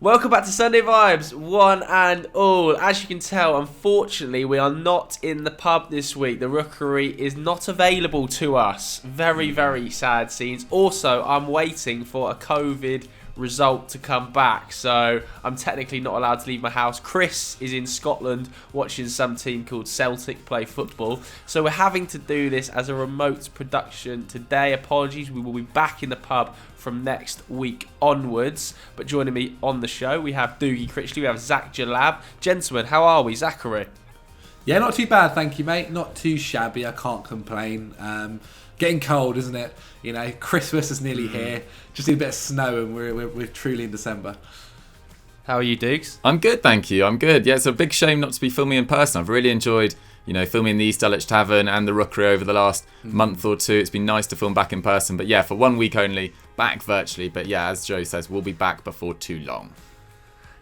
Welcome back to Sunday Vibes, one and all. As you can tell, unfortunately, we are not in the pub this week. The Rookery is not available to us. Very, very sad scenes. Also, I'm waiting for a COVID result to come back, so I'm technically not allowed to leave my house. Chris is in Scotland watching some team called Celtic play football, so we're having to do this as a remote production today. Apologies, we will be back in the pub from next week onwards. But joining me on the show, we have Doogie Critchley, we have Zach Jalab. Gentlemen, how are we? Zachary? Yeah, not too bad, thank you, mate. Not too shabby, I can't complain. Getting cold, isn't it? You know, Christmas is nearly here. Just need a bit of snow and we're truly in December. How are you, Dukes? I'm good, thank you. I'm good. Yeah, it's a big shame not to be filming in person. I've really enjoyed, filming the East Dulwich Tavern and the Rookery over the last month or two. It's been nice to film back in person. But yeah, for 1 week only, back virtually. But yeah, as Joe says, we'll be back before too long.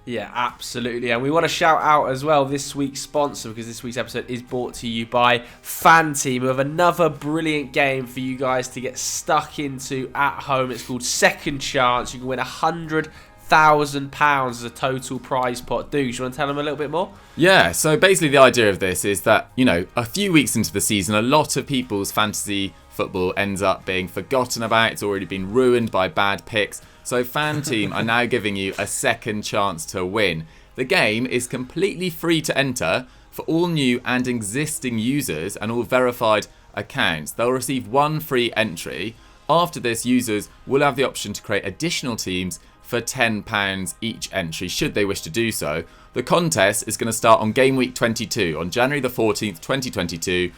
Yeah, absolutely. And we want to shout out as well this week's sponsor, because this week's episode is brought to you by Fan Team. We have another brilliant game for you guys to get stuck into at home. It's called Second Chance. You can win £100,000 as a total prize pot. Dude, you want to tell them a little bit more? Yeah, so basically the idea of this is that, a few weeks into the season, a lot of people's fantasy football ends up being forgotten about. It's already been ruined by bad picks. So Fan Team are now giving you a second chance to win. The game is completely free to enter for all new and existing users and all verified accounts. They'll receive one free entry. After this, users will have the option to create additional teams for £10 each entry, should they wish to do so. The contest is going to start on game week 22, on January the 14th, 2022,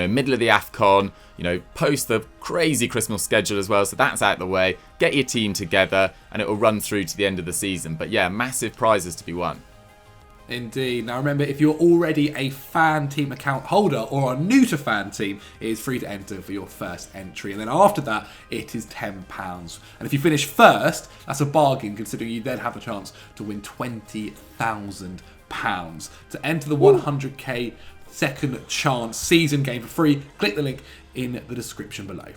middle of the AFCON, post the crazy Christmas schedule as well, so that's out the way. Get your team together and it will run through to the end of the season. But yeah, massive prizes to be won. Indeed. Now remember, if you're already a Fan Team account holder or are new to Fan Team, it is free to enter for your first entry. And then after that, it is £10. And if you finish first, that's a bargain, considering you then have the chance to win £20,000. To enter the 100k second chance season game for free, click the link in the description below.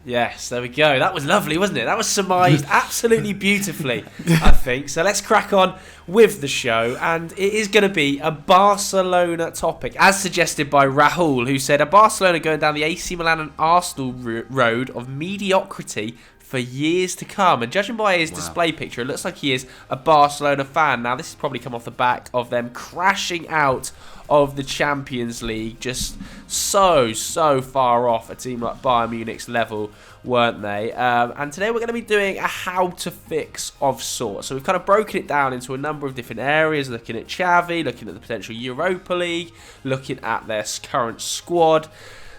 Yes, there we go. That was lovely, wasn't it? That was surmised absolutely beautifully, I think. So let's crack on with the show. And it is going to be a Barcelona topic, as suggested by Rahul, who said, "A Barcelona going down the AC Milan and Arsenal road of mediocrity for years to come." And judging by his display picture, it looks like he is a Barcelona fan. Now, this has probably come off the back of them crashing out of the Champions League, just so far off a team like Bayern Munich's level, weren't they? And today we're going to be doing a how to fix of sorts. So we've kind of broken it down into a number of different areas, looking at Xavi, looking at the potential Europa League, looking at their current squad.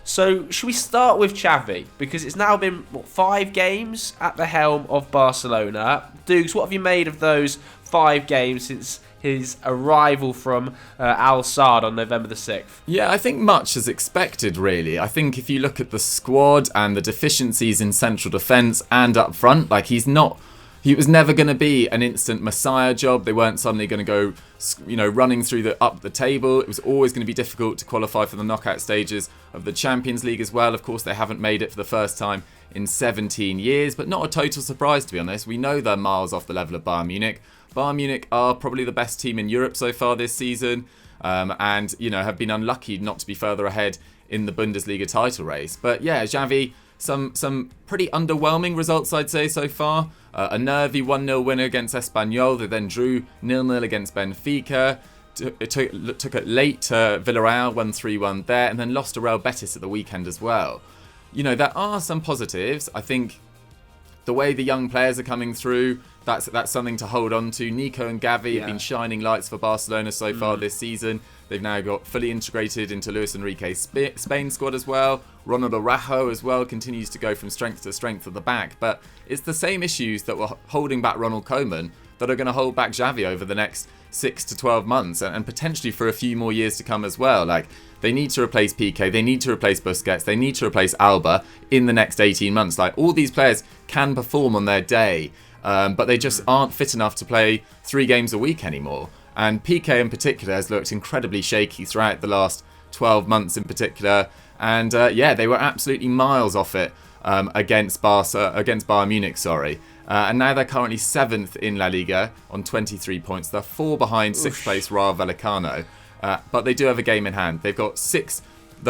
So should we start with Xavi? Because it's now been, 5 games at the helm of Barcelona. Dukes, what have you made of those 5 games since his arrival from Al Sadd on November the 6th? Yeah, I think much as expected, really. I think if you look at the squad and the deficiencies in central defence and up front, he was never going to be an instant messiah job. They weren't suddenly going to go, running through up the table. It was always going to be difficult to qualify for the knockout stages of the Champions League as well. Of course, they haven't made it for the first time in 17 years, but not a total surprise, to be honest. We know they're miles off the level of Bayern Munich. Bayern Munich are probably the best team in Europe so far this season, and have been unlucky not to be further ahead in the Bundesliga title race. But yeah, Xavi, some pretty underwhelming results, I'd say, so far. A nervy 1-0 winner against Espanyol. They then drew 0-0 against Benfica. Took it late to Villarreal, won 3-1 there, and then lost to Real Betis at the weekend as well. There are some positives. I think the way the young players are coming through, that's something to hold on to. Nico and Gavi have been shining lights for Barcelona so far this season. They've now got fully integrated into Luis Enrique's Spain squad as well. Ronald Araujo as well continues to go from strength to strength at the back. But it's the same issues that were holding back Ronald Koeman that are going to hold back Xavi over the next 6 to 12 months and potentially for a few more years to come as well. They need to replace Piqué, they need to replace Busquets, they need to replace Alba in the next 18 months. All these players can perform on their day, but they just aren't fit enough to play 3 games a week anymore. And Piqué in particular has looked incredibly shaky throughout the last 12 months in particular. And they were absolutely miles off it against Bayern Munich, sorry. And now they're currently 7th in La Liga on 23 points. They're 4 behind 6th place Rayo Vallecano. But they do have a game in hand. They're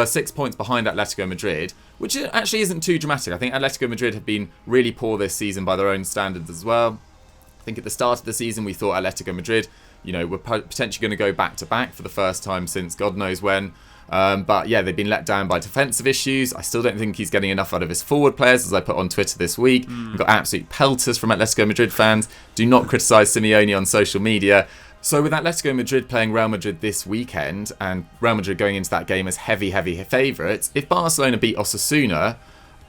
6 points behind Atletico Madrid, which actually isn't too dramatic. I think Atletico Madrid have been really poor this season by their own standards as well. I think at the start of the season we thought Atletico Madrid, were potentially going to go back-to-back for the first time since God knows when. But yeah, they've been let down by defensive issues. I still don't think he's getting enough out of his forward players, as I put on Twitter this week. We've got absolute pelters from Atletico Madrid fans. Do not criticise Simeone on social media. So with Atletico Madrid playing Real Madrid this weekend, and Real Madrid going into that game as heavy favourites, if Barcelona beat Osasuna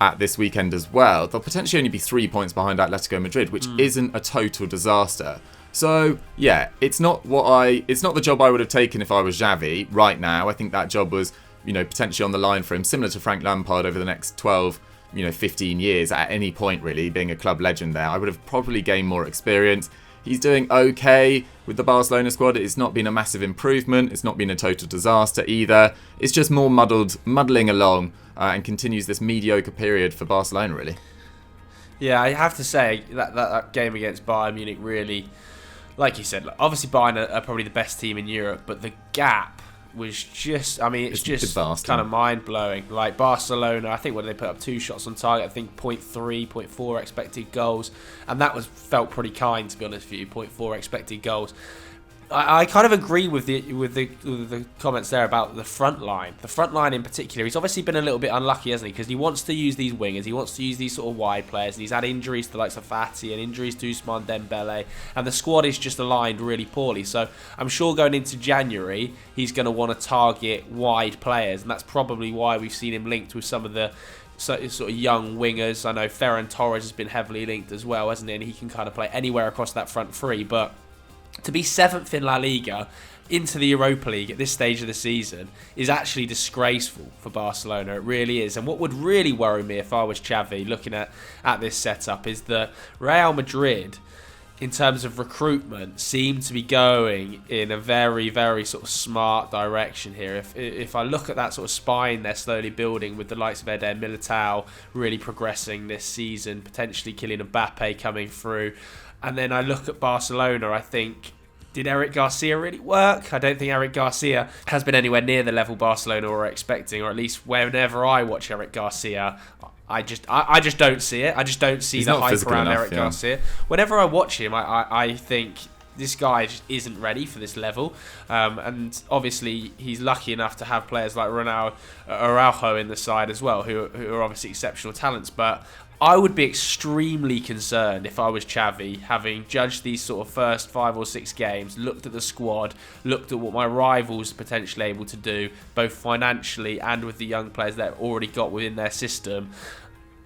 at this weekend as well, they'll potentially only be 3 points behind Atletico Madrid, which isn't a total disaster. So yeah, it's not the job I would have taken if I was Xavi right now. I think that job was, potentially on the line for him, similar to Frank Lampard over the next 12, 15 years at any point really, being a club legend there. I would have probably gained more experience. He's doing okay with the Barcelona squad. It's not been a massive improvement. It's not been a total disaster either. It's just more muddling along and continues this mediocre period for Barcelona really. Yeah, I have to say that game against Bayern Munich really, like you said, obviously Bayern are probably the best team in Europe, but the gap was just, it's just kind of mind-blowing. Like Barcelona, I think when they put up 2 shots on target, I think 0.3, 0.4 expected goals, and that felt pretty kind, to be honest with you, 0.4 expected goals. I kind of agree with the comments there about the front line. The front line in particular, he's obviously been a little bit unlucky, hasn't he? Because he wants to use these wingers, he wants to use these sort of wide players, and he's had injuries to the likes of Fati and injuries to Ousmane Dembele, and the squad is just aligned really poorly. So I'm sure going into January, he's going to want to target wide players, and that's probably why we've seen him linked with some of the sort of young wingers. I know Ferran Torres has been heavily linked as well, hasn't he? And he can kind of play anywhere across that front three, but to be 7th in La Liga into the Europa League at this stage of the season is actually disgraceful for Barcelona. It really is. And what would really worry me if I was Xavi looking at this setup is that Real Madrid, in terms of recruitment, seem to be going in a very, very sort of smart direction here. If I look at that sort of spine they're slowly building with the likes of Eder Militao really progressing this season, potentially Kylian Mbappe coming through, and then I look at Barcelona, I think, did Eric Garcia really work? I don't think Eric Garcia has been anywhere near the level Barcelona were expecting, or at least whenever I watch Eric Garcia, I just don't see it. I just don't see the hype around Eric Garcia. Whenever I watch him, I think this guy just isn't ready for this level. And obviously, he's lucky enough to have players like Araujo in the side as well, who are obviously exceptional talents. But I would be extremely concerned if I was Xavi, having judged these sort of first 5 or 6 games, looked at the squad, looked at what my rivals are potentially able to do, both financially and with the young players they've already got within their system.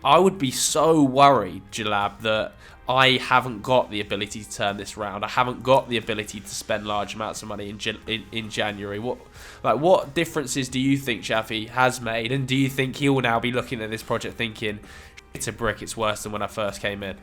I would be so worried, Jalab, that I haven't got the ability to turn this round. I haven't got the ability to spend large amounts of money in January. What differences do you think Xavi has made, and do you think he will now be looking at this project thinking, it's a brick, it's worse than when I first came in?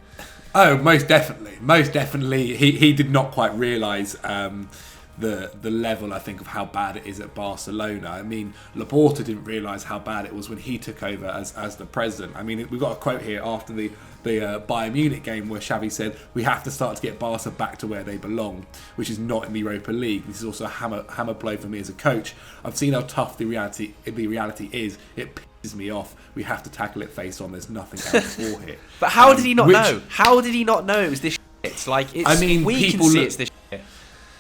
Oh, most definitely. He did not quite realise the level, I think, of how bad it is at Barcelona. I mean, Laporta didn't realise how bad it was when he took over as the president. I mean, we've got a quote here after the Bayern Munich game where Xavi said, we have to start to get Barca back to where they belong, which is not in the Europa League. This is also a hammer blow for me as a coach. I've seen how tough the reality is. It pisses me off. We have to tackle it face on. There's nothing else for it. But how did he not know? How did he not know it was this shit? Like, we can see it's this shit.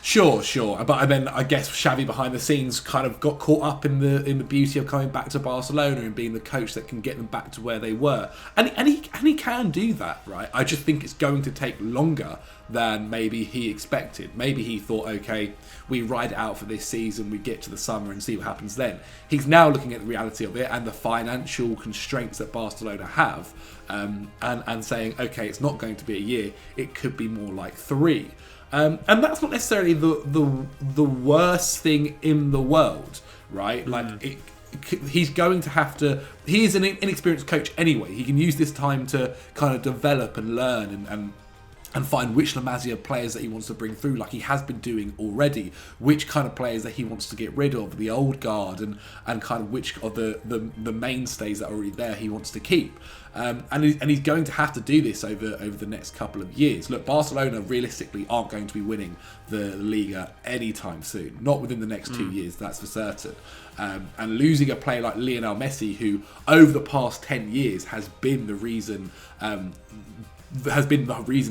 Sure. But then I guess Xavi behind the scenes kind of got caught up in the beauty of coming back to Barcelona and being the coach that can get them back to where they were. And he can do that, right? I just think it's going to take longer than maybe he expected. Maybe he thought, okay, we ride it out for this season, we get to the summer and see what happens then. He's now looking at the reality of it and the financial constraints that Barcelona have, and saying, okay, it's not going to be a year, it could be more like 3. And that's not necessarily the worst thing in the world, right? Like, he's going to have to... He is an inexperienced coach anyway. He can use this time to kind of develop and learn and find which La Masia players that he wants to bring through, like he has been doing already, which kind of players that he wants to get rid of, the old guard, and kind of which of the mainstays that are already there he wants to keep. And he's going to have to do this over the next couple of years. Look, Barcelona realistically aren't going to be winning the Liga anytime soon, not within the next 2 years, that's for certain. And losing a player like Lionel Messi, who over the past 10 years has been the reason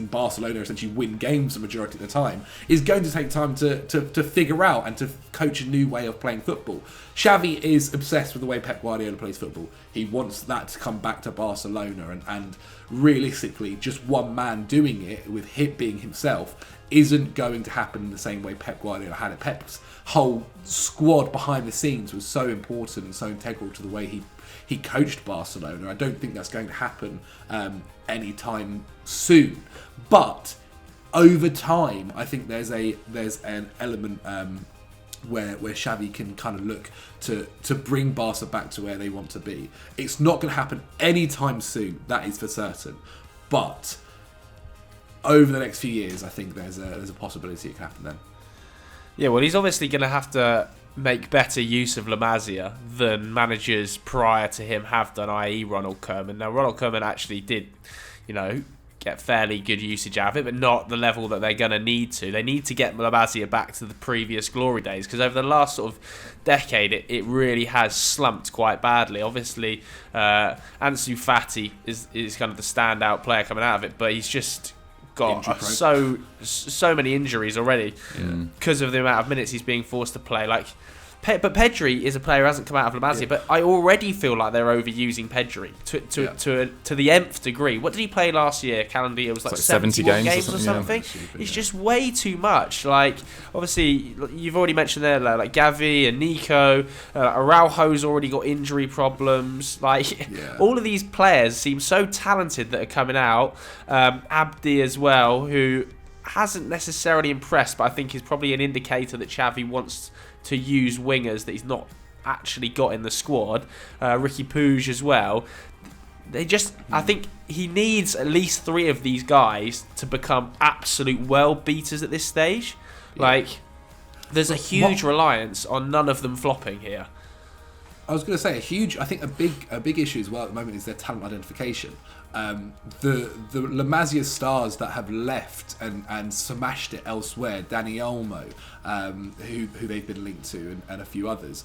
Barcelona essentially win games the majority of the time, is going to take time to figure out and to coach a new way of playing football. Xavi is obsessed with the way Pep Guardiola plays football. He wants that to come back to Barcelona, and realistically, just one man doing it, with Hit being himself, isn't going to happen in the same way Pep Guardiola had it. Pep's whole squad behind the scenes was so important and so integral to the way he coached Barcelona. I don't think that's going to happen anytime soon. But over time, I think there's an element where Xavi can kind of look to bring Barca back to where they want to be. It's not going to happen anytime soon, that is for certain. But over the next few years, I think there's a possibility it can happen then. Yeah, well, he's obviously going to have to make better use of La Masia than managers prior to him have done, i.e. Ronald Koeman. Now, Ronald Koeman actually did, get fairly good usage out of it, but not the level that they're going to need to. They need to get La Masia back to the previous glory days, because over the last sort of decade, it really has slumped quite badly. Obviously, Ansu Fati is kind of the standout player coming out of it, but he's just got so many injuries already because of the amount of minutes he's being forced to play. But Pedri is a player who hasn't come out of La Masia, but I already feel like they're overusing Pedri to the nth degree. What did he play last year? Calendar year was like 70 games or something. It's just way too much. Obviously, you've already mentioned there, like Gavi and Nico. Araujo's already got injury problems. All of these players seem so talented that are coming out. Abdi as well, who hasn't necessarily impressed, but I think is probably an indicator that Xavi wants to use wingers that he's not actually got in the squad. Ricky Puig as well. I think he needs at least 3 of these guys to become absolute world beaters at this stage. Yeah. There's a huge reliance on none of them flopping here. I was going to say I think a big issue as well at the moment is their talent identification. The La Masia stars that have left and smashed it elsewhere, Dani Olmo, who they've been linked to, and a few others,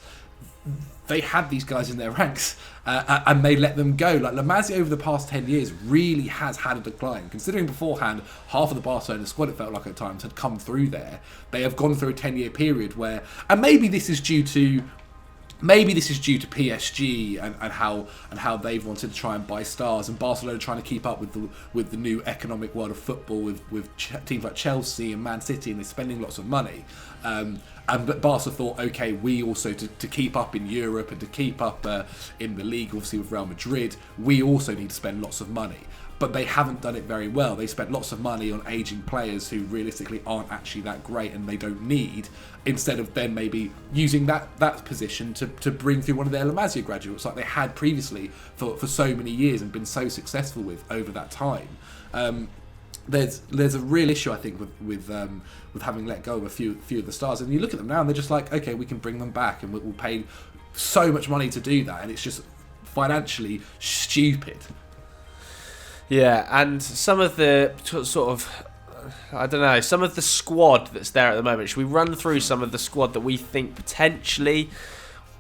they had these guys in their ranks and they let them go. La Masia over the past 10 years really has had a decline. Considering beforehand, half of the Barcelona squad, it felt like at times, had come through there. They have gone through a 10-year period where, and maybe this is due to PSG and how they've wanted to try and buy stars, and Barcelona trying to keep up with the new economic world of football with teams like Chelsea and Man City, and they're spending lots of money. But Barca thought, okay, we also to keep up in Europe and to keep up in the league, obviously with Real Madrid, we also need to spend lots of money. But they haven't done it very well. They spent lots of money on aging players who realistically aren't actually that great and they don't need, instead of then maybe using that position to bring through one of their La Masia graduates like they had previously for so many years and been so successful with over that time. There's a real issue, I think, with having let go of a few of the stars. And you look at them now and they're just like, okay, we can bring them back and we'll pay so much money to do that. And it's just financially stupid. Yeah, and some of the some of the squad that's there at the moment, should we run through some of the squad that we think potentially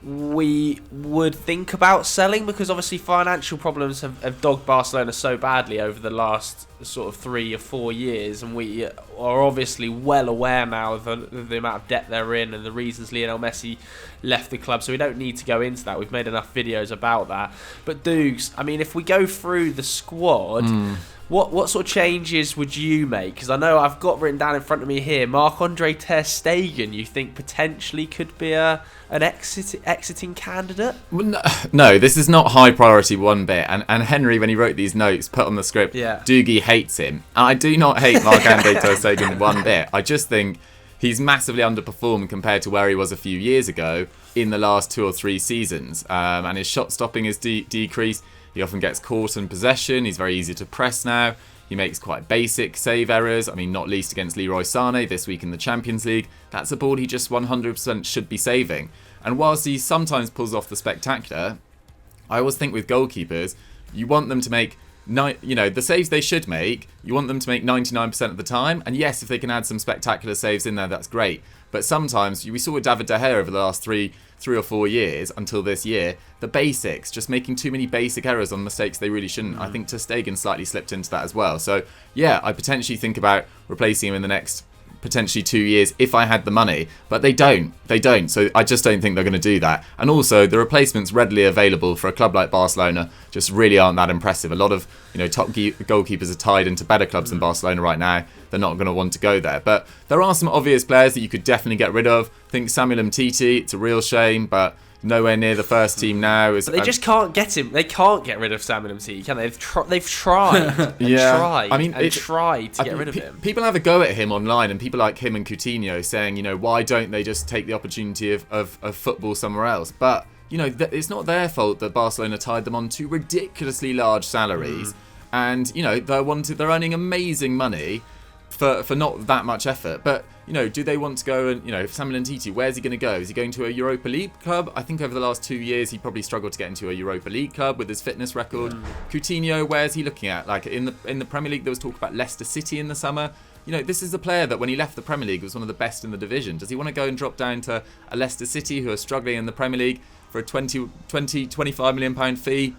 we would think about selling? Because obviously financial problems have dogged Barcelona so badly over the last sort of 3 or 4 years, and we are obviously well aware now of the amount of debt they're in and the reasons Lionel Messi left the club, so we don't need to go into that. We've made enough videos about that. But Dukes, I mean, if we go through the squad, what sort of changes would you make? Because I know I've got written down in front of me here, Marc-Andre Ter Stegen, you think potentially could be an exiting candidate? Well, no, this is not high priority one bit. And Henry, when he wrote these notes, put on the script, Doogie hates him. I do not hate Marc-Andre Ter Stegen one bit. I just think he's massively underperformed compared to where he was a few years ago in the last 2 or 3 seasons. And his shot stopping has decreased. He often gets caught in possession. He's very easy to press now. He makes quite basic save errors. I mean, not least against Leroy Sané this week in the Champions League. That's a ball he just 100% should be saving. And whilst he sometimes pulls off the spectacular, I always think with goalkeepers, you want them to make, the saves they should make, you want them to make 99% of the time. And yes, if they can add some spectacular saves in there, that's great. But sometimes, we saw with David De Gea over the last three or 4 years until this year, the basics, just making too many basic errors on mistakes they really shouldn't. I think Ter Stegen slightly slipped into that as well. So yeah, I potentially think about replacing him in the next potentially 2 years if I had the money, but they don't. So I just don't think they're going to do that. And also, the replacements readily available for a club like Barcelona just really aren't that impressive. A lot of top goalkeepers are tied into better clubs than Barcelona right now. They're not going to want to go there. But there are some obvious players that you could definitely get rid of. I think Samuel Umtiti, it's a real shame, but nowhere near the first team now. But they just can't get him. They can't get rid of Samuel Umtiti, can they? They've tried and tried to get rid of him. People have a go at him online, and people like him and Coutinho saying, why don't they just take the opportunity of football somewhere else? But, it's not their fault that Barcelona tied them on to ridiculously large salaries. And, they're earning amazing money for not that much effort. But, do they want to go and, Samuel Umtiti, where's he going to go? Is he going to a Europa League club? I think over the last 2 years, he probably struggled to get into a Europa League club with his fitness record. Coutinho, where's he looking at? Like in the Premier League, there was talk about Leicester City in the summer. This is a player that when he left the Premier League was one of the best in the division. Does he want to go and drop down to a Leicester City who are struggling in the Premier League for a 25 million pound fee?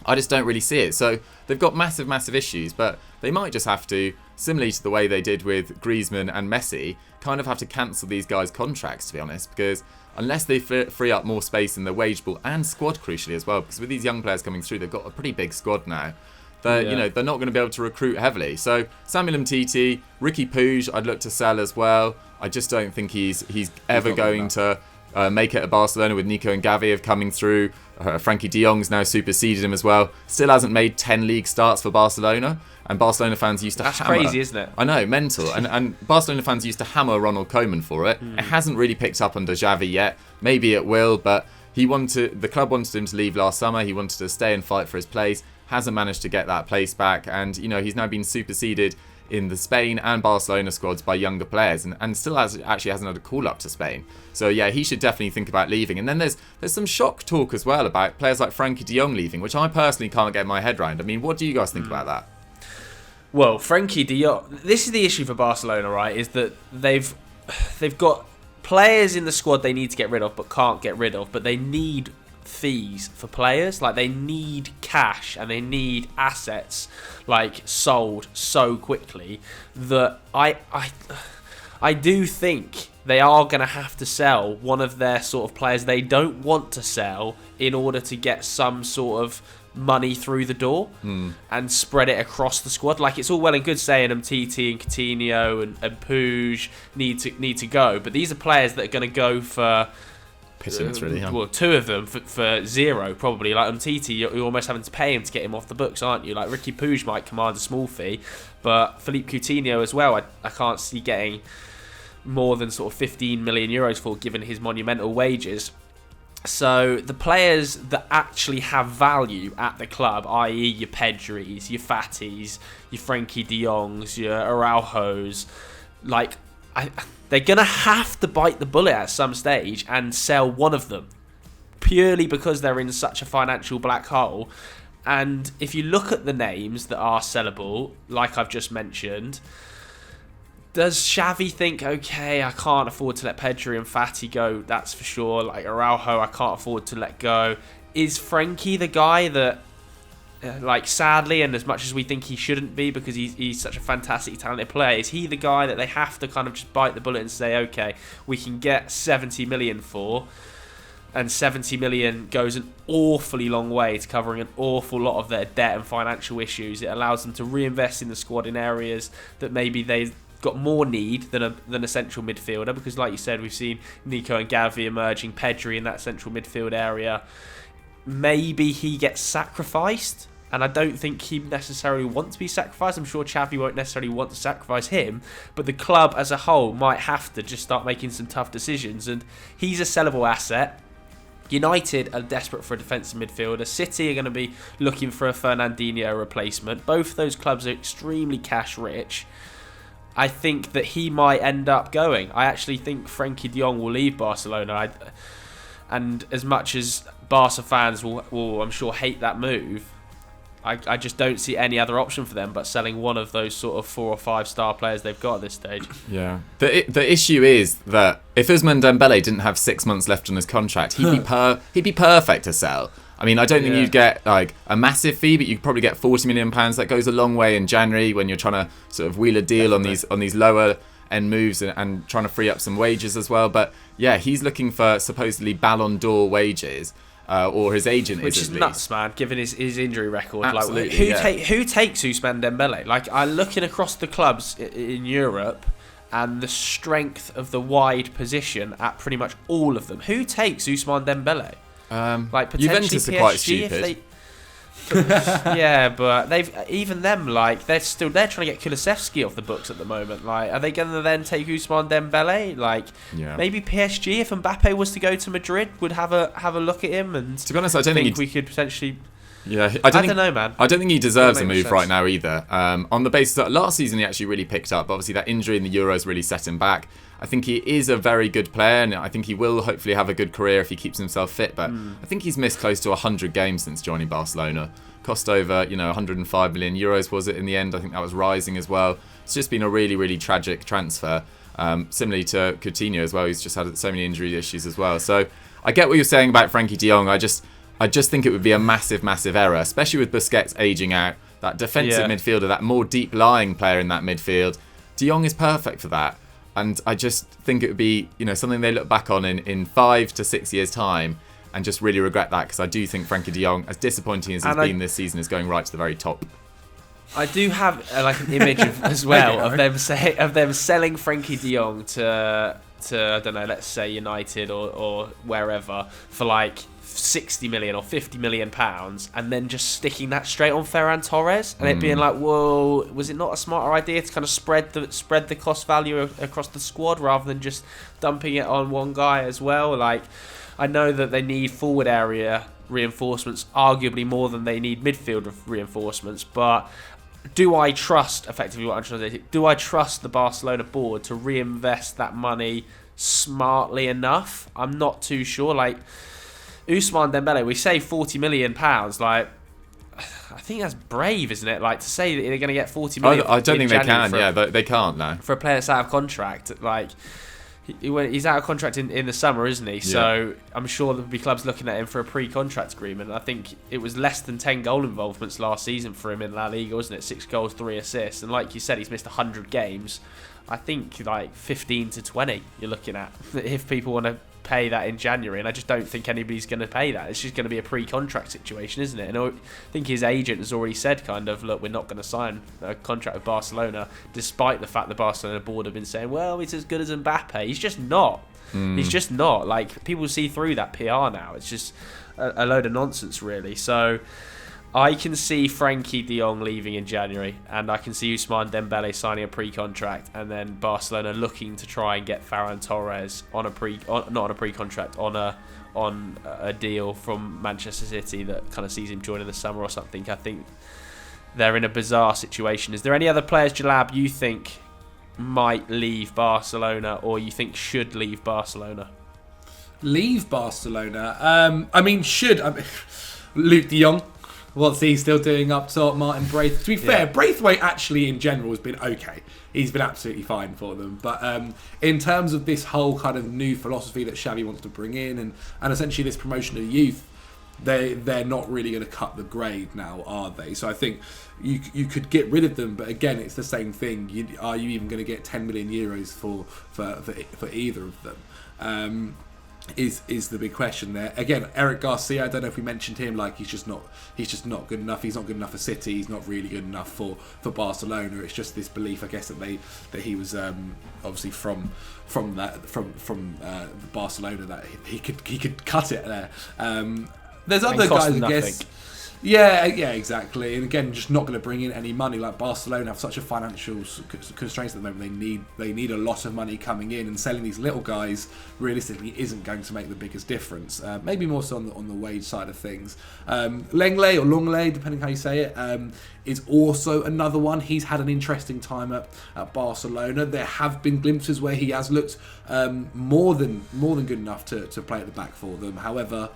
I just don't really see it. So they've got massive issues, but they might just have to, similarly to the way they did with Griezmann and Messi, kind of have to cancel these guys' contracts, to be honest, because unless they free up more space in their wage pool and squad, crucially as well, because with these young players coming through, they've got a pretty big squad now. They're not going to be able to recruit heavily. So Samuel Umtiti, Ricky Puig, I'd look to sell as well. I just don't think he's ever going to make it at Barcelona with Nico and Gavi have coming through. Frankie de Jong's now superseded him as well. Still hasn't made 10 league starts for Barcelona. And Barcelona fans used to hammer. That's crazy, isn't it? I know, mental. And Barcelona fans used to hammer Ronald Koeman for it. It hasn't really picked up under Xavi yet. Maybe it will, but the club wanted him to leave last summer. He wanted to stay and fight for his place. Hasn't managed to get that place back. And, he's now been superseded in the Spain and Barcelona squads by younger players, and still hasn't had a call up to Spain. So yeah, he should definitely think about leaving. And then there's some shock talk as well about players like Frankie de Jong leaving, which I personally can't get my head around. I mean, what do you guys think about that? Well, Frankie de Jong, this is the issue for Barcelona, right? Is that they've got players in the squad they need to get rid of but can't get rid of, but they need fees for players. Like, they need cash and they need assets sold so quickly that I do think they are going to have to sell one of their sort of players they don't want to sell in order to get some sort of money through the door and spread it across the squad. Like, it's all well and good saying Umtiti and Coutinho and Puig need to go, but these are players that are going to go for pittance, really. Yeah. Well, two of them for zero, probably. Like Umtiti, you're almost having to pay him to get him off the books, aren't you? Like, Ricky Puig might command a small fee, but Philippe Coutinho as well, I can't see getting more than sort of 15 million euros for, given his monumental wages. So the players that actually have value at the club, i.e. your Pedris, your Fatis, your Frankie de Jongs, your Araujos, they're going to have to bite the bullet at some stage and sell one of them, purely because they're in such a financial black hole. And if you look at the names that are sellable, like I've just mentioned, does Xavi think, okay, I can't afford to let Pedri and Fati go, that's for sure. Like Araujo, I can't afford to let go. Is Frankie the guy that, sadly, and as much as we think he shouldn't be because he's such a fantastic, talented player, is he the guy that they have to kind of just bite the bullet and say, okay, we can get 70 million for, and 70 million goes an awfully long way to covering an awful lot of their debt and financial issues. It allows them to reinvest in the squad in areas that maybe they've got more need than a central midfielder, because like you said, we've seen Nico and Gavi emerging, Pedri in that central midfield area. Maybe he gets sacrificed, and I don't think he necessarily wants to be sacrificed. I'm sure Xavi won't necessarily want to sacrifice him, but the club as a whole might have to just start making some tough decisions, and he's a sellable asset. United are desperate for a defensive midfielder. City are going to be looking for a Fernandinho replacement. Both of those clubs are extremely cash rich. I think that he might end up going. I actually think Frankie de Jong will leave Barcelona. And as much as Barca fans will, I'm sure, hate that move, I just don't see any other option for them but selling one of those sort of 4 or 5 star players they've got at this stage. Yeah. The issue is that if Ousmane Dembele didn't have 6 months left on his contract, he'd be perfect to sell. I mean, I don't think you'd get like a massive fee, but you'd probably get £40 million. That goes a long way in January when you're trying to sort of wheel a deal on these lower end moves and trying to free up some wages as well. But yeah, he's looking for supposedly Ballon d'Or wages. Or his agent Which is is at nuts, least. man, given his injury record. Absolutely, Like, who takes Ousmane Dembele? Like, I'm looking across the clubs in Europe and the strength of the wide position at pretty much all of them. Who takes Ousmane Dembele? Like, potentially Juventus PSG are quite stupid. Yeah, but they're trying to get Kulusevski off the books at the moment. Like, are they going to then take Ousmane Dembele? Like, maybe PSG, if Mbappe was to go to Madrid, would have a look at him. And to be honest, I don't think we could potentially. Yeah, I don't know, man. I don't think he deserves a move sense. right now either. On the basis that last season he actually really picked up. Obviously, that injury in the Euros really set him back. I think he is a very good player, and I think he will hopefully have a good career if he keeps himself fit. But I think he's missed close to 100 games since joining Barcelona. Cost over, 105 million euros was it in the end? I think that was rising as well. It's just been a really, really tragic transfer. Similarly to Coutinho as well, he's just had so many injury issues as well. So I get what you're saying about Frankie de Jong. I just think it would be a massive, massive error, especially with Busquets aging out. That defensive midfielder, that more deep-lying player in that midfield. De Jong is perfect for that. And I just think it would be, something they look back on in 5 to 6 years' time and just really regret that, because I do think Frankie de Jong, as disappointing as he's been this season, is going right to the very top. I do have an image as well of them selling Frankie de Jong to I don't know, let's say United or wherever for like 60 million or 50 million pounds, and then just sticking that straight on Ferran Torres, and it being like, whoa, was it not a smarter idea to kind of spread the cost value across the squad rather than just dumping it on one guy as well? Like, I know that they need forward area reinforcements arguably more than they need midfield reinforcements, but do I trust, effectively what I'm trying to say, do I trust the Barcelona board to reinvest that money smartly enough? I'm not too sure. Like, Ousmane Dembele, we say £40 million, like, I think that's brave, isn't it? Like, to say that they're going to get 40 million. I don't think they can. They can't now. For a player that's out of contract, like, he's out of contract in the summer, isn't he? So I'm sure there'll be clubs looking at him for a pre-contract agreement. I think it was less than 10 goal involvements last season for him in La Liga, wasn't it? 6 goals, 3 assists, and like you said, he's missed 100 games. I think like 15 to 20 you're looking at if people want to pay that in January, and I just don't think anybody's going to pay that. It's just going to be a pre-contract situation, isn't it? And I think his agent has already said kind of, look, we're not going to sign a contract with Barcelona, despite the fact the Barcelona board have been saying, well, it's as good as Mbappe. He's just not. He's just not. Like, people see through that PR now. It's just a load of nonsense, really. So I can see Frankie de Jong leaving in January, and I can see Ousmane Dembele signing a pre-contract, and then Barcelona looking to try and get Ferran Torres on a deal from Manchester City that kind of sees him join in the summer or something. I think they're in a bizarre situation. Is there any other players, Jalab, you think might leave Barcelona, or you think should leave Barcelona? Leave Barcelona? Luke de Jong. What's he still doing up top? Martin Braithwaite. To be fair, Braithwaite actually in general has been okay. He's been absolutely fine for them. But in terms of this whole kind of new philosophy that Xavi wants to bring in, and essentially this promotion of youth, they're not really going to cut the grade now, are they? So I think you could get rid of them, but again, it's the same thing. Are you even going to get 10 million euros for either of them? Is the big question there. Again, Eric Garcia, I don't know if we mentioned him, like he's just not good enough. He's not good enough for City, he's not really good enough for Barcelona. It's just this belief, I guess, that he was obviously from Barcelona, that he could cut it there. There's other guys, I guess. Yeah, exactly. And again, just not going to bring in any money. Like Barcelona have such a financial constraints at the moment. They need a lot of money coming in, and selling these little guys realistically isn't going to make the biggest difference. Maybe more so on the wage side of things. Lenglet or Longley, depending how you say it, is also another one. He's had an interesting time at Barcelona. There have been glimpses where he has looked more than good enough to play at the back for them. However,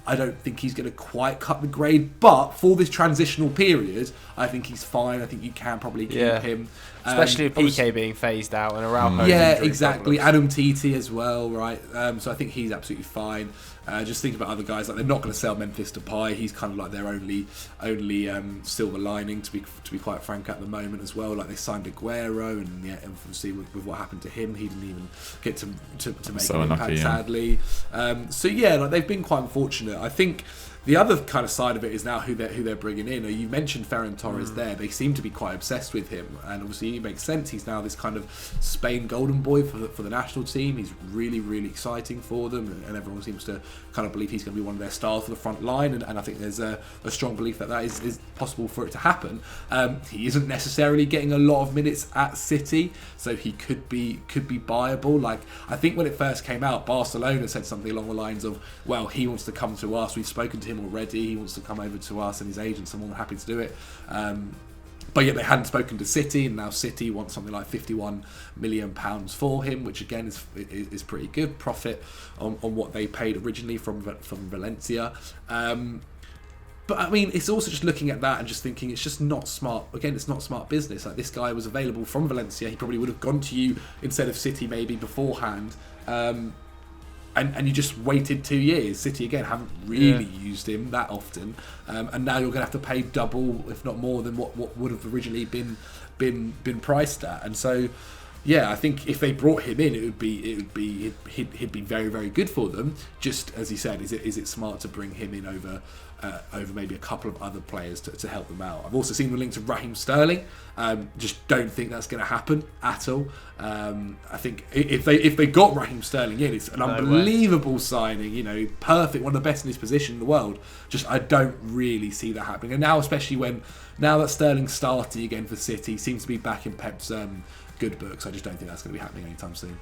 I don't think he's going to quite cut the grade, but for this transitional period, I think he's fine. I think you can probably keep him. Especially with PK being phased out and Araujo's yeah, exactly. Problems. Adam Titi as well, right? So I think he's absolutely fine. Just think about other guys, like they're not going to sell Memphis Depay. He's kind of like their only silver lining, to be quite frank, at the moment as well. Like they signed Aguero, and obviously with what happened to him, he didn't even get to make an impact, sadly. So yeah, like they've been quite unfortunate. I think the other kind of side of it is now who they're bringing in. You mentioned Ferran Torres there. They seem to be quite obsessed with him, and obviously it makes sense. He's now this kind of Spain golden boy for the national team. He's really, really exciting for them, and everyone seems to kind of believe he's going to be one of their stars for the front line, and I think there's a strong belief that is possible for it to happen. He isn't necessarily getting a lot of minutes at City, so he could be buyable. Like, I think when it first came out, Barcelona said something along the lines of, well, he wants to come to us, we've spoken to him already, he wants to come over to us, and his agents are more than happy to do it. But yet they hadn't spoken to City, and now City wants something like £51 million for him, which again is pretty good profit on what they paid originally from Valencia. But I mean, it's also just looking at that and just thinking it's just not smart. Again, it's not smart business. Like, this guy was available from Valencia, he probably would have gone to you instead of City maybe beforehand. And you just waited 2 years. City, again, haven't really used him that often. And now you're going to have to pay double, if not more, than what would have originally been priced at. And so, yeah, I think if they brought him in, he'd be very, very good for them. Just as he said, is it smart to bring him in over maybe a couple of other players to help them out? I've also seen the link to Raheem Sterling. Just don't think that's going to happen at all. I think if they got Raheem Sterling in, it's an unbelievable signing. You know, perfect, one of the best in his position in the world. Just I don't really see that happening. And now, especially now that Sterling's starting again for City, seems to be back in Pep's good books. I just don't think that's going to be happening anytime soon.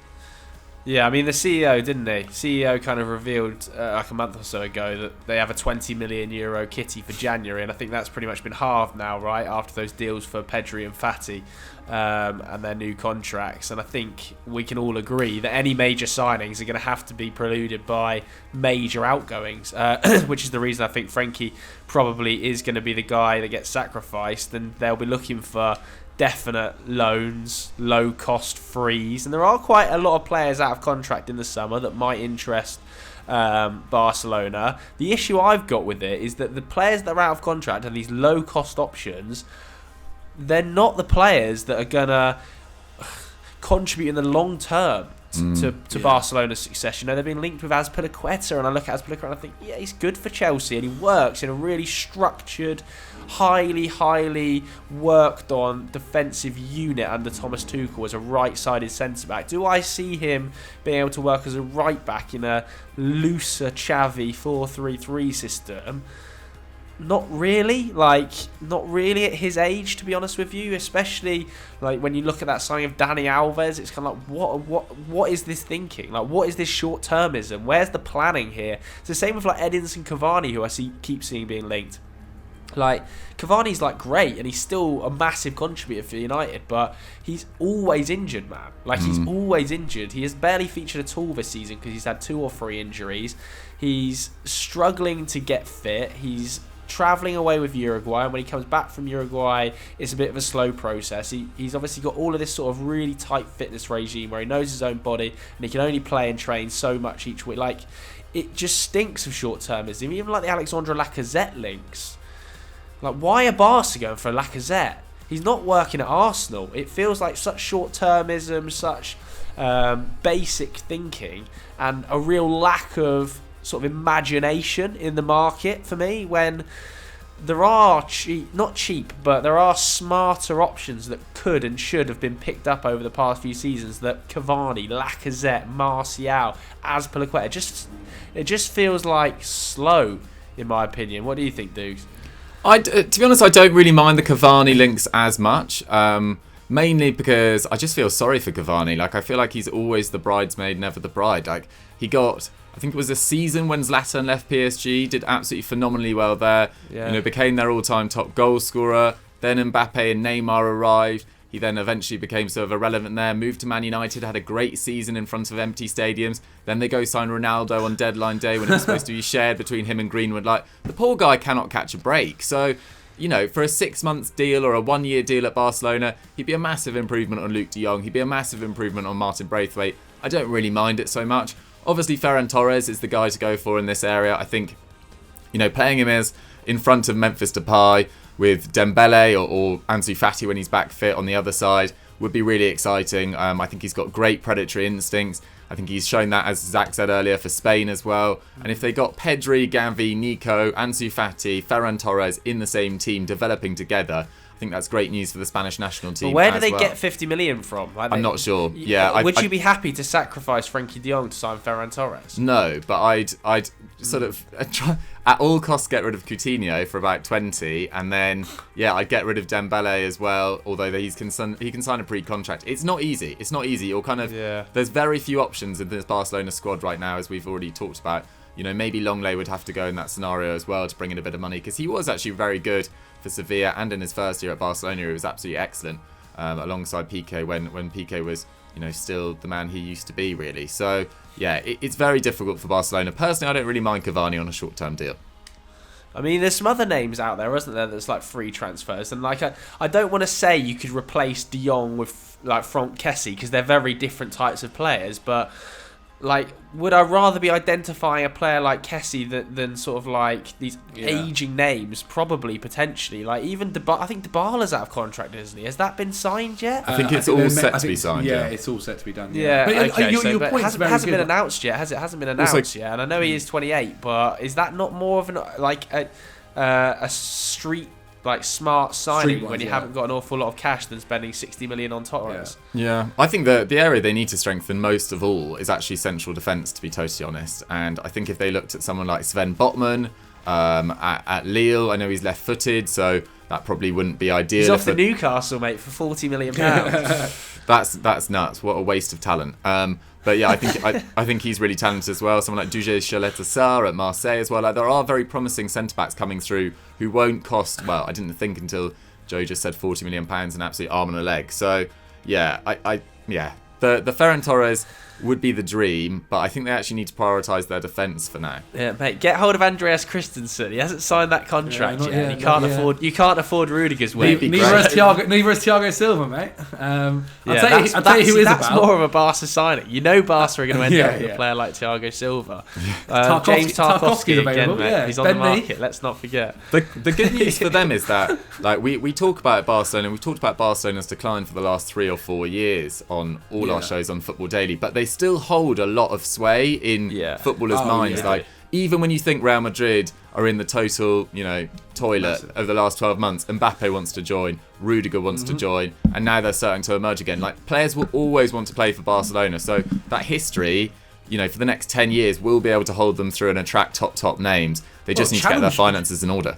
Yeah, I mean, the CEO, didn't they? CEO kind of revealed like a month or so ago that they have a €20 million kitty for January, and I think that's pretty much been halved now, right, after those deals for Pedri and Fati and their new contracts. And I think we can all agree that any major signings are going to have to be preluded by major outgoings, which is the reason I think Frenkie probably is going to be the guy that gets sacrificed, and they'll be looking for definite loans, low cost frees, and there are quite a lot of players out of contract in the summer that might interest Barcelona. The issue I've got with it is that the players that are out of contract and these low cost options, they're not the players that are gonna contribute in the long term to Barcelona's success. You know, they've been linked with Azpilicueta, and I look at Azpilicueta and I think, yeah, he's good for Chelsea, and he works in a really structured, highly worked on defensive unit under Thomas Tuchel as a right-sided centre-back. Do I see him being able to work as a right-back in a looser, Xavi 4-3-3 system? Not really at his age, to be honest with you. Especially like when you look at that signing of Dani Alves, it's kind of like what is this thinking? Like, what is this short-termism? Where's the planning here? It's the same with like Edinson Cavani, who I keep seeing being linked. Like, Cavani's like great, and he's still a massive contributor for United, but he's always injured, man. Like, he's always injured. He has barely featured at all this season because he's had 2 or 3 injuries. He's struggling to get fit. He's travelling away with Uruguay, and when he comes back from Uruguay, it's a bit of a slow process. He's obviously got all of this sort of really tight fitness regime where he knows his own body, and he can only play and train so much each week. Like, it just stinks of short-termism. Even like the Alexandre Lacazette links. Like, why are Barca going for Lacazette? He's not working at Arsenal. It feels like such short-termism, such basic thinking, and a real lack of sort of imagination in the market for me, when there are not cheap, but there are smarter options that could and should have been picked up over the past few seasons, that Cavani, Lacazette, Martial, Azpilicueta, it just feels like slow. in my opinion. What do you think, Dukes? To be honest, I don't really mind the Cavani links as much. Mainly because I just feel sorry for Cavani. Like, I feel like he's always the bridesmaid, never the bride. Like, he got, I think it was a season when Zlatan left PSG, did absolutely phenomenally well there. Yeah. You know, became their all-time top goal scorer. Then Mbappe and Neymar arrived. He then eventually became sort of irrelevant there. Moved to Man United, had a great season in front of empty stadiums. Then they go sign Ronaldo on deadline day when it was supposed to be shared between him and Greenwood. Like, the poor guy cannot catch a break. So, you know, for a 6-month deal or a 1-year deal at Barcelona, he'd be a massive improvement on Luke de Jong. He'd be a massive improvement on Martin Braithwaite. I don't really mind it so much. Obviously, Ferran Torres is the guy to go for in this area. I think, you know, playing him as in front of Memphis Depay with Dembele or Ansu Fati when he's back fit on the other side would be really exciting. I think he's got great predatory instincts. I think he's shown that, as Zach said earlier, for Spain as well. And if they got Pedri, Gavi, Nico, Ansu Fati, Ferran Torres in the same team developing together, I think that's great news for the Spanish national team. But where do they well. get 50 million from? Like, I'm not sure. Yeah, would you be happy to sacrifice Frankie de Jong to sign Ferran Torres? No, but I'd sort of try at all costs get rid of Coutinho for about 20, and then I'd get rid of Dembele as well. Although he can sign a pre-contract. It's not easy. You're kind of there's very few options in this Barcelona squad right now, as we've already talked about. You know, maybe Longley would have to go in that scenario as well to bring in a bit of money, because he was actually very good for Sevilla, and in his first year at Barcelona he was absolutely excellent alongside Piqué when Piqué was, you know, still the man he used to be, really. So it's very difficult for Barcelona. Personally, I don't really mind Cavani on a short-term deal. I mean, there's some other names out there, isn't there, that's like free transfers, and like I don't want to say you could replace De Jong with like Franck Kessie, because they're very different types of players, but like, would I rather be identifying a player like Kessie than sort of like these aging names? Probably, potentially. Like, even I think Dybala's out of contract, isn't he? Has that been signed yet? I think it's all set to be signed. Yeah, it's all set to be done. Yeah, but, okay. Your but point's it hasn't very been good. announced yet, has it? Hasn't been announced yet. And I know he is 28, but is that not more of an like a street, like, smart signing when you haven't got an awful lot of cash than spending 60 million on Torres? Yeah, I think the area they need to strengthen most of all is actually central defence, to be totally honest. And I think if they looked at someone like Sven Botman at Lille, I know he's left-footed, so that probably wouldn't be ideal. He's off to Newcastle, mate, for £40 million. That's nuts. What a waste of talent. But yeah, I think he's really talented as well. Someone like Dujé Chaleta-Sarr at Marseille as well. Like, there are very promising centre-backs coming through who won't cost, well, I didn't think until Joe just said £40 million, an absolute arm and a leg. So yeah, the Ferran Torres would be the dream, but I think they actually need to prioritise their defence for now. Yeah, mate, get hold of Andreas Christensen. He hasn't signed that contract yet. You can't afford Rudiger's wage. Neither is Thiago Silva, mate. I'll tell you who is that's about. more of a Barca signing. You know Barca are going to end up with a player like Thiago Silva. James Tarkowski again, mate. Yeah. He's on the market. Let's not forget. The good news for them is that, like, we talk about Barcelona. We've talked about Barcelona's decline for the last 3 or 4 years on all our shows on Football Daily, but they still hold a lot of sway in footballers' minds. Like, even when you think Real Madrid are in the total, you know, toilet over the last 12 months, Mbappe wants to join, Rudiger wants to join, and now they're starting to emerge again. Like, players will always want to play for Barcelona, so that history, you know, for the next 10 years, will be able to hold them through and attract top names. They just need to get their finances in order.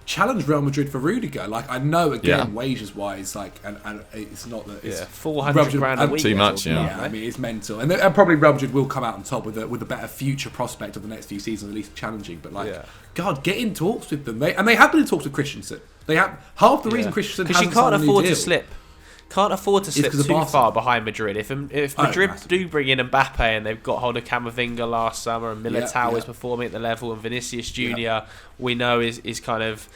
Challenge Real Madrid for Rudiger. Like, I know, again, wages wise, like, and it's not that it's 400 grand a week. Too much, I mean, it's mental, and probably Real Madrid will come out on top with a better future prospect of the next few seasons, at least challenging. But like, God, get in talks with them. They have been in talks with Christensen. They have half the reason Christensen hasn't signed a new deal. Can't afford to slip too far behind Madrid. If Madrid do bring in Mbappe, and they've got hold of Camavinga last summer, and Militao is performing at the level, and Vinicius Junior we know is kind of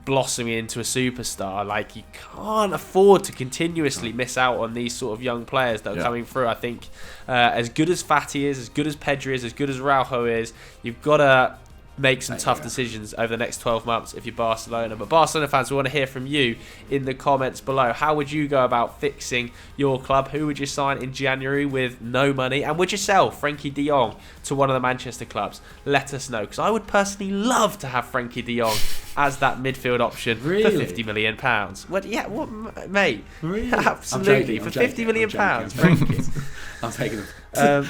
blossoming into a superstar, like, you can't afford to continuously miss out on these sort of young players that are coming through. I think as good as Fati is, as good as Pedri is, as good as Araujo is, you've got to make some tough decisions over the next 12 months if you're Barcelona. But Barcelona fans, we want to hear from you in the comments below. How would you go about fixing your club? Who would you sign in January with no money? And would you sell Frankie de Jong to one of the Manchester clubs? Let us know, because I would personally love to have Frankie de Jong as that midfield option for £50 million. Mate? Really? Absolutely. For £50 million, Frankie. I'm taking them.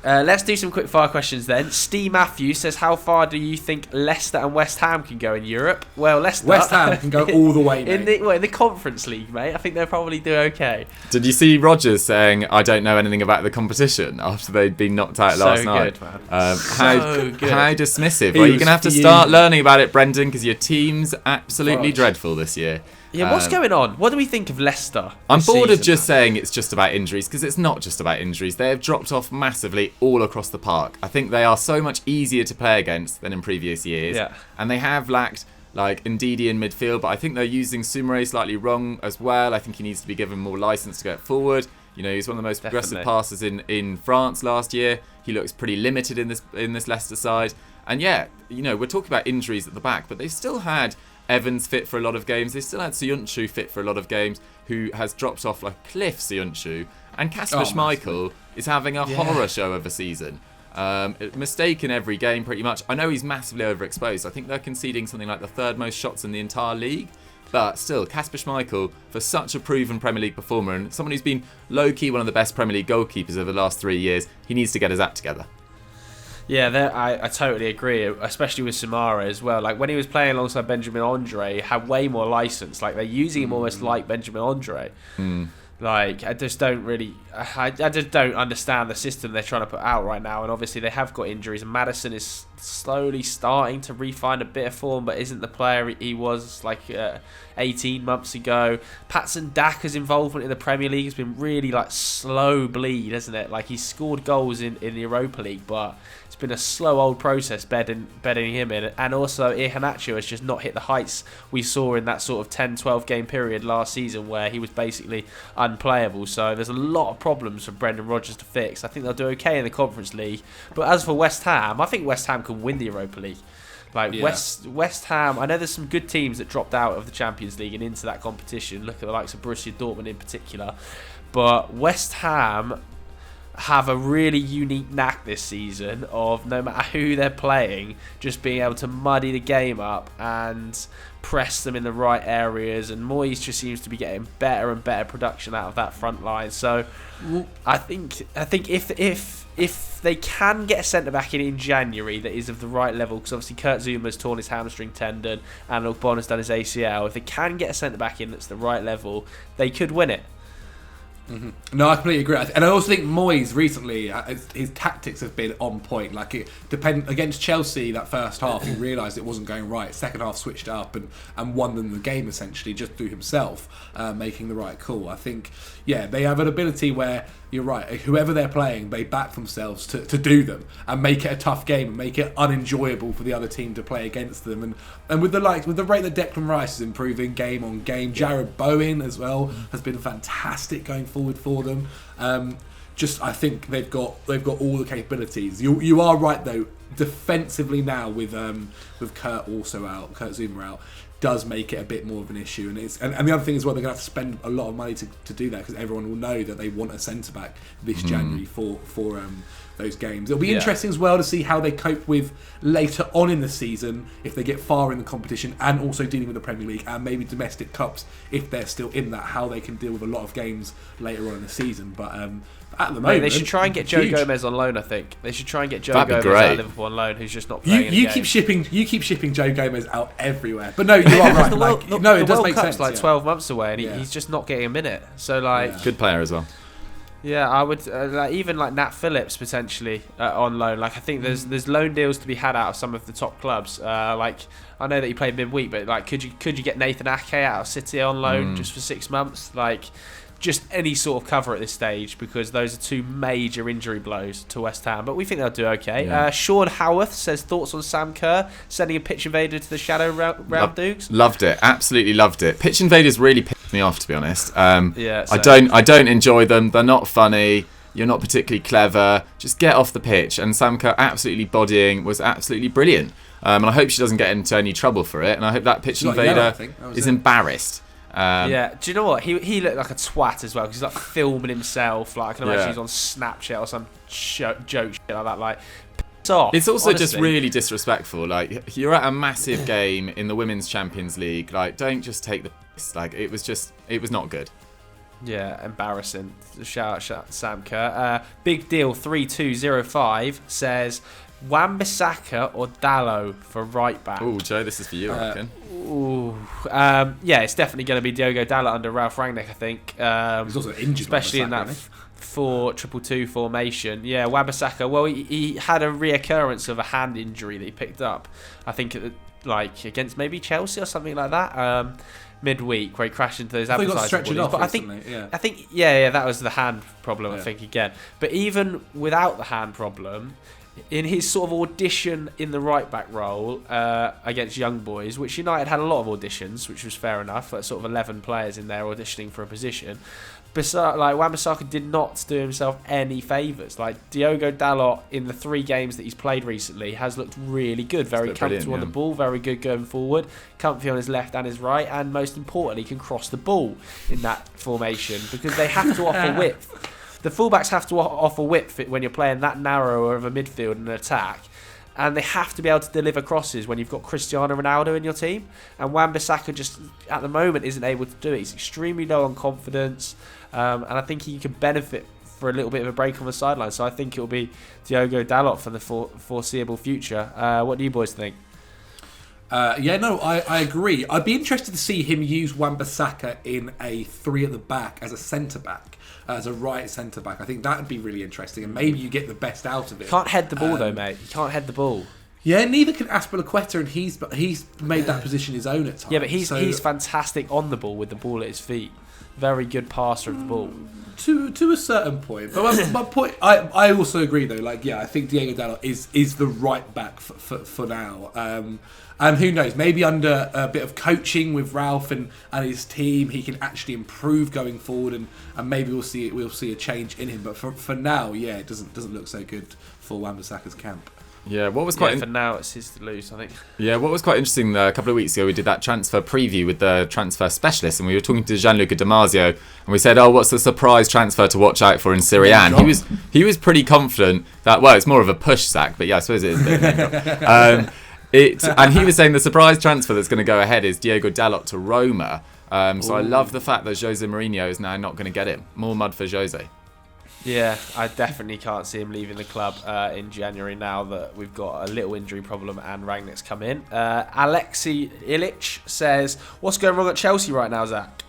Let's do some quick fire questions then. Steve Matthews says, how far do you think Leicester and West Ham can go in Europe? Well, West Ham can go all the way, mate. In the Conference League, mate. I think they'll probably do okay. Did you see Rodgers saying, I don't know anything about the competition after they'd been knocked out last night? Good, man. How dismissive. Well, you're going to have to start learning about it, Brendan, because your team's absolutely dreadful this year. Yeah, what's going on? What do we think of Leicester? I'm bored of just saying it's just about injuries, because it's not just about injuries. They have dropped off massively all across the park. I think they are so much easier to play against than in previous years. Yeah. And they have lacked like Ndidi in midfield, but I think they're using Sumare slightly wrong as well. I think he needs to be given more license to go forward. You know, he's one of the most progressive passers in France last year. He looks pretty limited in this Leicester side. And yeah, you know, we're talking about injuries at the back, but they've still had Evans fit for a lot of games. They still had Söyüncü fit for a lot of games, who has dropped off like a cliff, Söyüncü. And Kasper Schmeichel is having a horror show of a season. Mistake in every game, pretty much. I know he's massively overexposed. I think they're conceding something like the third most shots in the entire league. But still, Kasper Schmeichel, for such a proven Premier League performer and someone who's been low-key one of the best Premier League goalkeepers over the last 3 years, he needs to get his act together. Yeah, I totally agree, especially with Sumare as well. Like, when he was playing alongside Benjamin Andre, he had way more license. Like, they're using him almost like Benjamin Andre. Like, I just don't understand the system they're trying to put out right now. And obviously they have got injuries. And Maddison is slowly starting to refine a bit of form, but isn't the player he was like 18 months ago. Patson Daka's involvement in the Premier League has been really like slow bleed, hasn't it? Like, he's scored goals in the Europa League, but it's been a slow old process bedding him in. And also Iheanacho has just not hit the heights we saw in that sort of 10-12 game period last season where he was basically unplayable. So there's a lot of problems for Brendan Rodgers to fix. I think they'll do okay in the Conference League. But as for West Ham, I think West Ham can win the Europa League. Like, West Ham, I know there's some good teams that dropped out of the Champions League and into that competition. Look at the likes of Borussia Dortmund in particular. But West Ham have a really unique knack this season of, no matter who they're playing, just being able to muddy the game up and press them in the right areas. And Moyes just seems to be getting better and better production out of that front line. So I think if they can get a centre back in January that is of the right level, because obviously Kurt Zuma's torn his hamstring tendon and Ogbonna's done his ACL, if they can get a centre back in that's the right level, they could win it. No, I completely agree. And I also think Moyes recently, his tactics have been on point. Like, against Chelsea, that first half, he realised it wasn't going right. Second half, switched up and won them the game essentially just through himself making the right call. I think, yeah, they have an ability where, you're right, whoever they're playing, they back themselves to do them and make it a tough game and make it unenjoyable for the other team to play against them. And with the rate that Declan Rice is improving game on game, Jared Bowen as well has been fantastic going forward for them. I think they've got all the capabilities. You are right though. Defensively now with Kurt Zouma out, does make it a bit more of an issue, and the other thing as well, they're going to have to spend a lot of money to do that, because everyone will know that they want a centre back this January for those games. It'll be interesting as well to see how they cope with later on in the season, if they get far in the competition, and also dealing with the Premier League and maybe domestic cups if they're still in that, how they can deal with a lot of games later on in the season. But at the moment, they should try and get Joe Gomez on loan. I think they should try and get Joe Gomez out of Liverpool on loan, who's just not playing. You keep shipping Joe Gomez out everywhere, but no, you are right. It does make sense. Like 12 months away, and he's just not getting a minute. So good player as well. Yeah, I would even like Nat Phillips potentially on loan. Like, I think there's loan deals to be had out of some of the top clubs. Like, I know that he played midweek, but like, could you get Nathan Ake out of City on loan just for 6 months? Like, just any sort of cover at this stage, because those are two major injury blows to West Ham. But we think they'll do okay. Yeah. Sean Howarth says, thoughts on Sam Kerr sending a pitch invader to the Shadow round, Dukes? Loved it. Absolutely loved it. Pitch invaders really pissed me off, to be honest. I don't enjoy them. They're not funny. You're not particularly clever. Just get off the pitch. And Sam Kerr absolutely bodying was absolutely brilliant. And I hope she doesn't get into any trouble for it. And I hope that pitch invader is embarrassed. Do you know what? He looked like a twat as well, because he's like filming himself. Like, I can imagine he's on Snapchat or some joke shit like that. Like, piss off. It's also honestly just really disrespectful. Like, you're at a massive game in the Women's Champions League. Like, don't just take the piss. Like, it was not good. Yeah, embarrassing. Shout out Sam Kerr. Big Deal 3205 says Wan-Bissaka or Dalot for right back. Oh, Joe, this is for you, I reckon. Yeah, it's definitely going to be Diogo Dalot under Ralph Rangnick, I think. He's also injured, especially in that 4-2-2-2 formation. Yeah, Wan-Bissaka. Well, he had a reoccurrence of a hand injury that he picked up. I think like against maybe Chelsea or something like that. Midweek where he crashed into those advertising bodies. But I think that was the hand problem. I think again. But even without the hand problem, in his sort of audition in the right back role against Young Boys, which United had a lot of auditions, which was fair enough. Like sort of 11 players in there auditioning for a position. Like Wan-Bissaka did not do himself any favours. Like Diogo Dalot in the 3 games that he's played recently has looked really good, very comfortable on the ball, very good going forward, comfy on his left and his right, and most importantly can cross the ball in that formation because they have to offer width. The fullbacks have to offer width when you're playing that narrow of a midfield and an attack. And they have to be able to deliver crosses when you've got Cristiano Ronaldo in your team. And Wan-Bissaka just, at the moment, isn't able to do it. He's extremely low on confidence. And I think he could benefit for a little bit of a break on the sideline. So I think it will be Diogo Dalot for the foreseeable future. What do you boys think? I agree. I'd be interested to see him use Wan-Bissaka in a 3 at the back as a centre-back. As a right centre-back. I think that would be really interesting, and maybe you get the best out of it. Can't head the ball though, mate. You can't head the ball. Yeah, neither can Azpilicueta, and he's made that position his own at times. Yeah, but he's fantastic on the ball with the ball at his feet. Very good passer of the ball. To a certain point. But my point, I also agree though. Like, yeah, I think Diogo Dalot is the right back for now. And who knows? Maybe under a bit of coaching with Ralph and his team, he can actually improve going forward, and maybe we'll see a change in him. But for now, yeah, it doesn't look so good for Wan-Bissaka's camp. Yeah, what was quite for now it's his to lose, I think. Yeah, what was quite interesting a couple of weeks ago, we did that transfer preview with the transfer specialist, and we were talking to Gianluca Di Marzio, and we said, "Oh, what's the surprise transfer to watch out for in Serie A?" And he was pretty confident that it's more of a push sack, but yeah, I suppose it is. And he was saying the surprise transfer that's going to go ahead is Diogo Dalot to Roma. So I love the fact that Jose Mourinho is now not going to get him. More mud for Jose. Yeah, I definitely can't see him leaving the club in January now that we've got a little injury problem and Rangnick's come in. Alexei Ilic says, what's going wrong at Chelsea right now, Zach?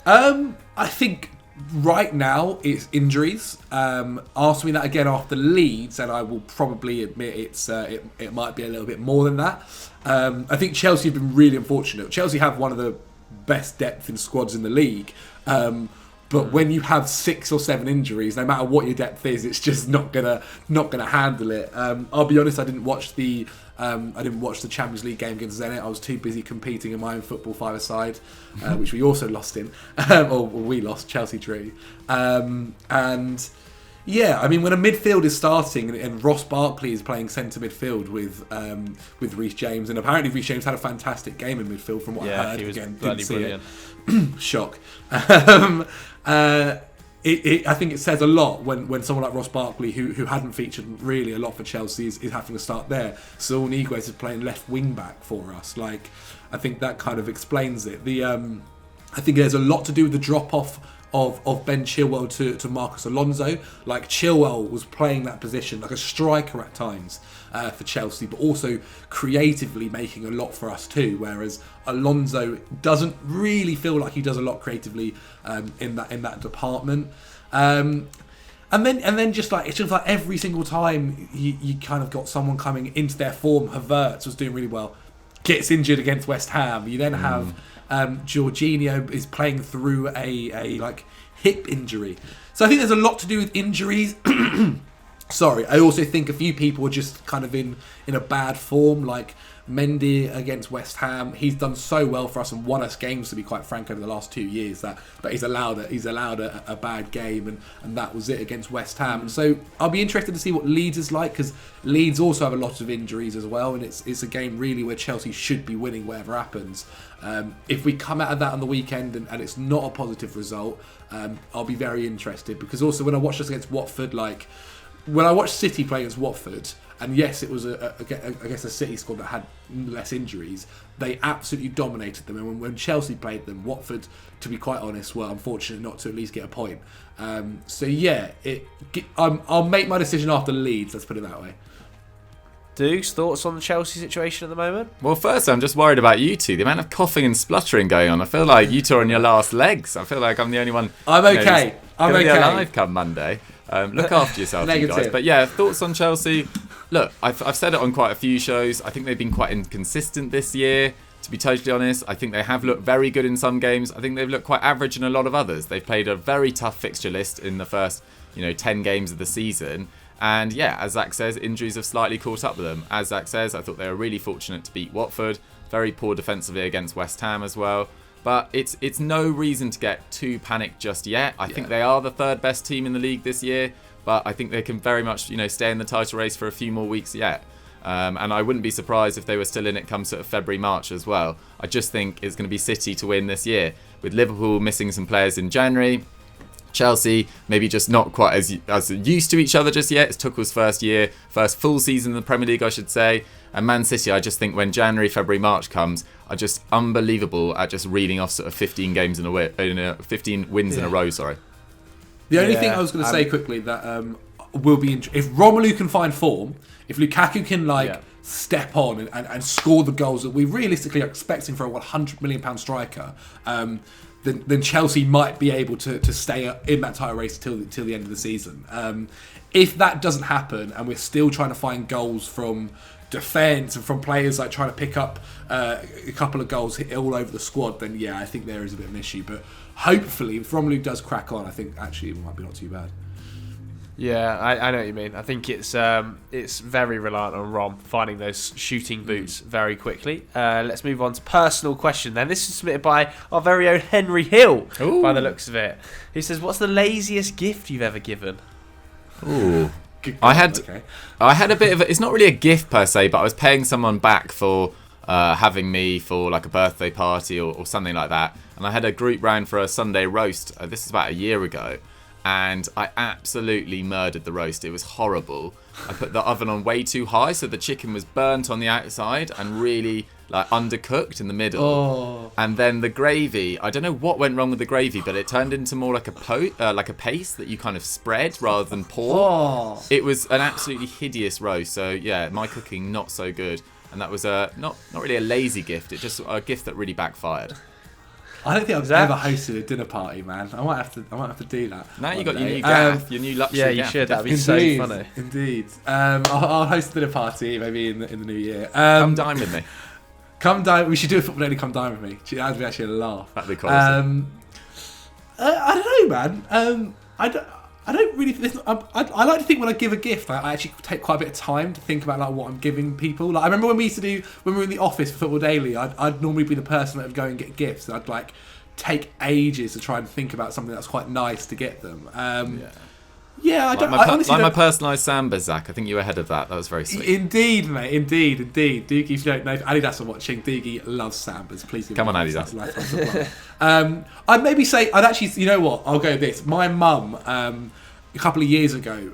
I think right now it's injuries. Ask me that again after Leeds, and I will probably admit it might be a little bit more than that. I think Chelsea have been really unfortunate. Chelsea have one of the best depth in squads in the league. But when you have 6 or 7 injuries, no matter what your depth is, it's just not gonna handle it. I'll be honest, I didn't watch the Champions League game against Zenit. I was too busy competing in my own football five-a-side, which we also lost in, or we lost. Chelsea drew, and yeah, I mean when a midfield is starting and Ross Barkley is playing centre midfield with Reece James, and apparently Reece James had a fantastic game in midfield from what I heard. He was again, bloody brilliant. Shock. I think it says a lot when someone like Ross Barkley, who hadn't featured really a lot for Chelsea, is having to start there. Saul Niguez is playing left wing back for us. Like, I think that kind of explains it. I think there's a lot to do with the drop off of Ben Chilwell to Marcus Alonso. Like, Chilwell was playing that position like a striker at times for Chelsea, but also creatively making a lot for us too, whereas Alonso doesn't really feel like he does a lot creatively in that department. And then just like it's just like every single time you kind of got someone coming into their form. Havertz was doing really well, gets injured against West Ham. You then have Jorginho is playing through a like hip injury. So I think there's a lot to do with injuries. Sorry, I also think a few people are just kind of in a bad form, like Mendy against West Ham. He's done so well for us and won us games, to be quite frank, over the last 2 years that he's allowed a bad game, and that was it against West Ham. So I'll be interested to see what Leeds is like, because Leeds also have a lot of injuries as well, and it's a game really where Chelsea should be winning whatever happens. If we come out of that on the weekend and it's not a positive result, I'll be very interested, because also when I watched us against Watford, like, when I watched City play against Watford, and yes, it was I guess a City squad that had less injuries, they absolutely dominated them. And when Chelsea played them, Watford, to be quite honest, were unfortunate not to at least get a point. So yeah, I'll make my decision after Leeds, let's put it that way. Dukes, thoughts on the Chelsea situation at the moment? Well, first, I'm just worried about you two. The amount of coughing and spluttering going on. I feel like you two are on your last legs. I feel like I'm the only one. I'm okay. I'm okay. Alive come Monday. Look after yourself, you guys. But yeah, thoughts on Chelsea. Look, I've said it on quite a few shows. I think they've been quite inconsistent this year. To be totally honest, I think they have looked very good in some games. I think they've looked quite average in a lot of others. They've played a very tough fixture list in the first, 10 games of the season. And yeah, as Zach says, injuries have slightly caught up with them. As Zach says, I thought they were really fortunate to beat Watford. Very poor defensively against West Ham as well. But it's no reason to get too panicked just yet. I think they are the third best team in the league this year. But I think they can very much, stay in the title race for a few more weeks yet. And I wouldn't be surprised if they were still in it come sort of February, March as well. I just think it's going to be City to win this year. With Liverpool missing some players in January, Chelsea maybe just not quite as used to each other just yet. It's Tuchel's first full season in the Premier League, I should say. And Man City, I just think when January, February, March comes, are just unbelievable at just reading off sort of 15 games 15 wins in a row. Sorry. The only thing I was going to say quickly that will be if Romelu can find form, if Lukaku can step on and score the goals that we realistically are expecting for a £100 million striker. Then Chelsea might be able to stay in that title race till the end of the season. If that doesn't happen and we're still trying to find goals from defence and from players like trying to pick up a couple of goals all over the squad, then yeah, I think there is a bit of an issue. But hopefully, if Romelu does crack on, I think actually it might be not too bad. Yeah, I know what you mean. I think it's very reliant on Rom finding those shooting boots very quickly. Let's move on to personal question then. This is submitted by our very own Henry Hill, by the looks of it. He says, what's the laziest gift you've ever given? Ooh. I had a bit of it's not really a gift per se, but I was paying someone back for having me for like a birthday party or something like that. And I had a group round for a Sunday roast. This is about a year ago. And I absolutely murdered the roast. It was horrible. I put the oven on way too high, so the chicken was burnt on the outside and really like undercooked in the middle. Oh. And then the gravy, I don't know what went wrong with the gravy, but it turned into more like a paste that you kind of spread rather than pour. Oh. It was an absolutely hideous roast. So yeah, my cooking not so good. And that was not really a lazy gift. It's just a gift that really backfired. I don't think I've ever hosted a dinner party, man. I might have to do that. Now you got your new gaff, your new luxury gaff. Yeah, you should. That'd be so funny. Indeed. I'll host a dinner party maybe in the new year. Come dine with me. Come dine. We should do a football daily. Come dine with me. That'd be actually a laugh. That'd be cool. I don't know, man. I don't really. I like to think when I give a gift, I actually take quite a bit of time to think about like what I'm giving people. Like I remember when we were in the office for Football Daily, I'd normally be the person that would go and get gifts, and I'd like take ages to try and think about something that's quite nice to get them. Yeah, I honestly my personalised samba, Zach. I think you were ahead of that. That was very sweet. Indeed, mate. Indeed. Doogie, if you don't know, if Adidas are watching, Doogie loves sambas. Please come on, Adidas. I'd maybe say, you know what? I'll go with this. My mum, a couple of years ago,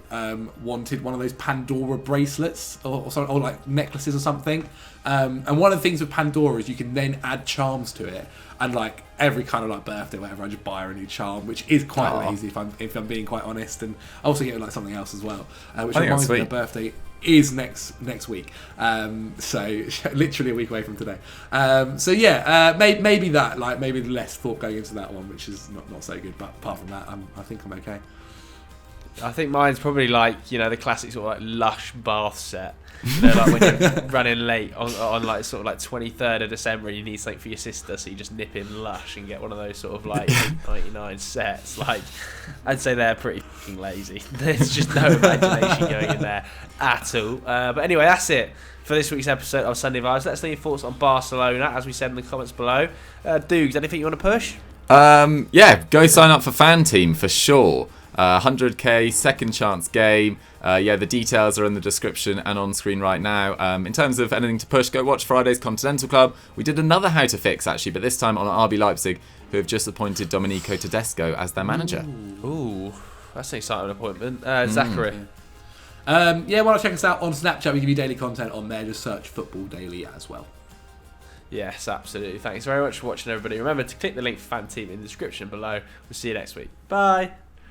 wanted one of those Pandora bracelets or like necklaces or something. And one of the things with Pandora is you can then add charms to it. And like every kind of like birthday, whatever, I just buy her a new charm, which is quite lazy if I'm being quite honest. And I also get her like something else as well, which reminds me her birthday is next week. So literally a week away from today. So yeah, maybe that, like maybe less thought going into that one, which is not so good. But apart from that, I think I'm okay. I think mine's probably like the classic sort of like Lush bath set. Like when you're running late on like sort of like 23rd of December and you need something for your sister, so you just nip in Lush and get one of those sort of like 99 sets. Like I'd say they're pretty fucking lazy. There's just no imagination going in there at all. But anyway, that's it for this week's episode of Sunday Vibes. Let us know your thoughts on Barcelona, as we said in the comments below. Dukes, anything you want to push? Yeah, go sign up for Fan Team for sure. 100k second chance game. The details are in the description and on screen right now. In terms of anything to push, go watch Friday's Continental Club. We did another How to Fix actually, but this time on RB Leipzig, who have just appointed Domenico Tedesco as their manager. Ooh, that's an exciting appointment. Zachary. Yeah, why not check us out on Snapchat? We give you daily content on there. Just search Football Daily as well. Yes, absolutely. Thanks very much for watching, everybody. Remember to click the link for Fan Team in the description below. We'll see you next week. Bye.